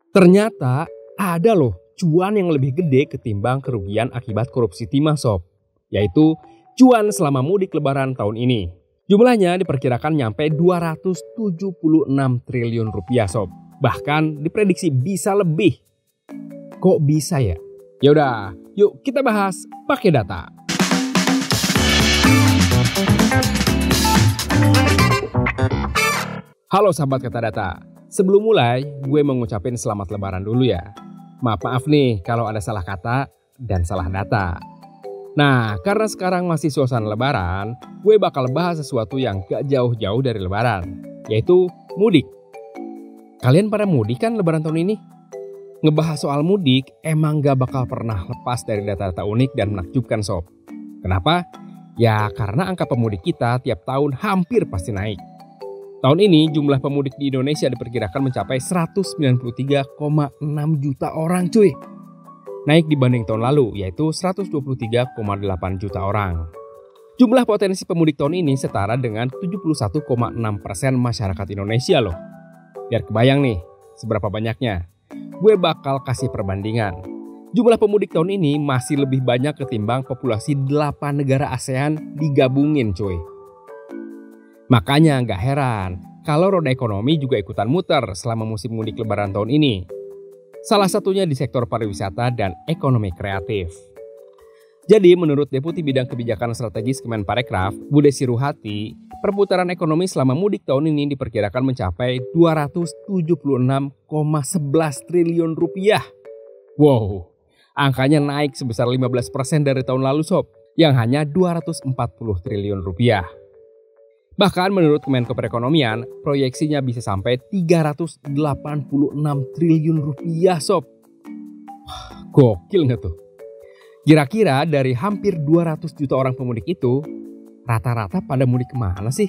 Ternyata ada loh cuan yang lebih gede ketimbang kerugian akibat korupsi timah sob. Yaitu cuan selama mudik lebaran tahun ini. Jumlahnya diperkirakan nyampe 276 triliun rupiah sob. Bahkan diprediksi bisa lebih. Kok bisa ya? Yaudah, yuk kita bahas pakai data. Halo sahabat Kata Data. Sebelum mulai, gue mau ngucapin selamat lebaran dulu ya. Maaf nih kalau ada salah kata dan salah data. Nah, karena sekarang masih suasana lebaran, gue bakal bahas sesuatu yang gak jauh-jauh dari lebaran, yaitu mudik. Kalian pada mudik kan lebaran tahun ini? Ngebahas soal mudik emang gak bakal pernah lepas dari data-data unik dan menakjubkan sob. Kenapa? Ya karena angka pemudik kita tiap tahun hampir pasti naik. Tahun ini jumlah pemudik di Indonesia diperkirakan mencapai 193,6 juta orang cuy. Naik dibanding tahun lalu yaitu 123,8 juta orang. Jumlah potensi pemudik tahun ini setara dengan 71,6% masyarakat Indonesia loh. Biar kebayang nih seberapa banyaknya. Gue bakal kasih perbandingan. Jumlah pemudik tahun ini masih lebih banyak ketimbang populasi 8 negara ASEAN digabungin cuy. Makanya gak heran kalau roda ekonomi juga ikutan muter selama musim mudik lebaran tahun ini. Salah satunya di sektor pariwisata dan ekonomi kreatif. Jadi menurut Deputi Bidang Kebijakan Strategis Kemenparekraf, Bu Desi Ruhati, perputaran ekonomi selama mudik tahun ini diperkirakan mencapai 276,11 triliun rupiah. Wow, angkanya naik sebesar 15% dari tahun lalu sob, yang hanya 240 triliun rupiah. Bahkan menurut Kemenko Perekonomian, proyeksinya bisa sampai 386 triliun rupiah sob. Gokil nggak tuh? Kira-kira dari hampir 200 juta orang pemudik itu, rata-rata pada mudik kemana sih?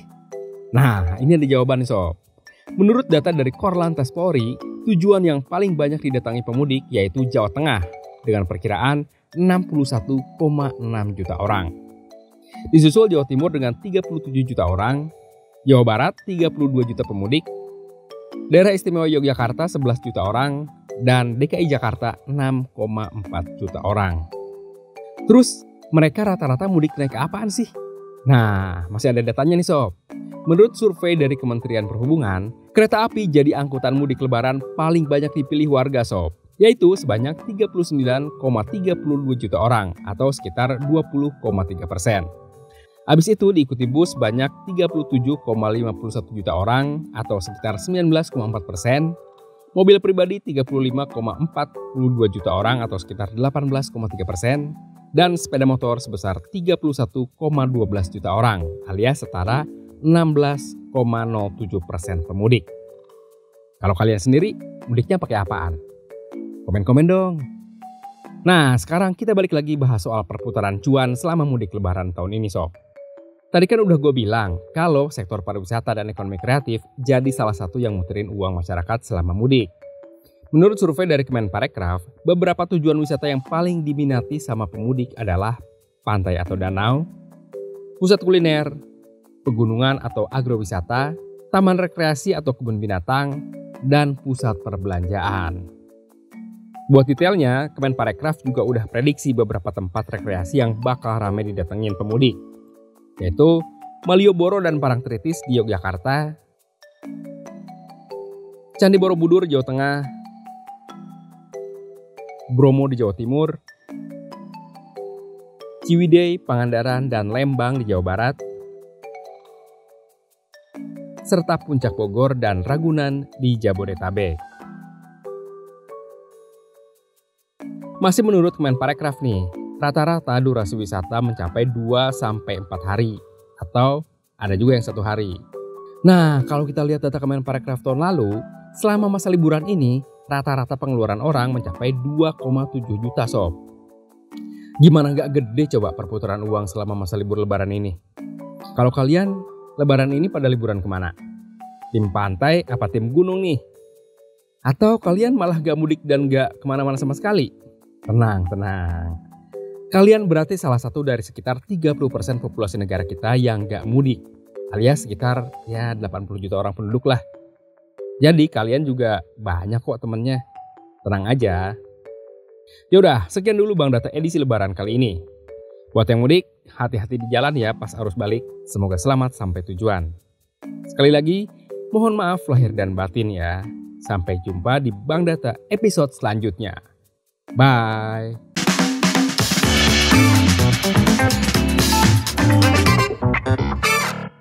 Nah, ini ada jawaban sob. Menurut data dari Korlantas Polri, tujuan yang paling banyak didatangi pemudik yaitu Jawa Tengah dengan perkiraan 61,6 juta orang. Disusul Jawa Timur dengan 37 juta orang, Jawa Barat 32 juta pemudik, Daerah Istimewa Yogyakarta 11 juta orang, dan DKI Jakarta 6,4 juta orang. Terus mereka rata-rata mudik naik apaan sih? Nah, masih ada datanya nih sob. Menurut survei dari Kementerian Perhubungan, kereta api jadi angkutan mudik lebaran paling banyak dipilih warga sob, yaitu sebanyak 39,32 juta orang atau sekitar 20,3%. Habis itu diikuti bus sebanyak 37,51 juta orang atau sekitar 19,4%, mobil pribadi 35,42 juta orang atau sekitar 18,3%, dan sepeda motor sebesar 31,12 juta orang alias setara 16,07% pemudik. Kalau kalian sendiri mudiknya pakai apaan? Komen-komen dong. Nah sekarang kita balik lagi bahas soal perputaran cuan selama mudik lebaran tahun ini sob. Tadi kan udah gue bilang kalau sektor pariwisata dan ekonomi kreatif jadi salah satu yang muterin uang masyarakat selama mudik. Menurut survei dari Kemenparekraf, beberapa tujuan wisata yang paling diminati sama pemudik adalah pantai atau danau, pusat kuliner, pegunungan atau agrowisata, taman rekreasi atau kebun binatang, dan pusat perbelanjaan. Buat detailnya, Kemenparekraf juga udah prediksi beberapa tempat rekreasi yang bakal ramai didatengin pemudik, yaitu Malioboro dan Parangtritis di Yogyakarta, Candi Borobudur Jawa Tengah, Bromo di Jawa Timur, Ciwidey, Pangandaran, dan Lembang di Jawa Barat, serta Puncak Bogor dan Ragunan di Jabodetabek. Masih menurut Kemenparekraf nih, rata-rata durasi wisata mencapai 2-4 hari atau ada juga yang 1 hari. Nah, kalau kita lihat data Kemenparekraf tahun lalu, selama masa liburan ini rata-rata pengeluaran orang mencapai 2,7 juta sob. Gimana nggak gede coba perputaran uang selama masa libur lebaran ini? Kalau kalian lebaran ini pada liburan kemana? Tim pantai apa tim gunung nih? Atau kalian malah gak mudik dan gak kemana-mana sama sekali? Tenang. Kalian berarti salah satu dari sekitar 30% populasi negara kita yang gak mudik, alias sekitar 80 juta orang penduduk lah. Jadi kalian juga banyak kok temennya. Tenang aja. Yaudah, sekian dulu Bang Data edisi Lebaran kali ini. Buat yang mudik, hati-hati di jalan ya pas arus balik. Semoga selamat sampai tujuan. Sekali lagi, mohon maaf lahir dan batin ya. Sampai jumpa di Bang Data episode selanjutnya. Bye.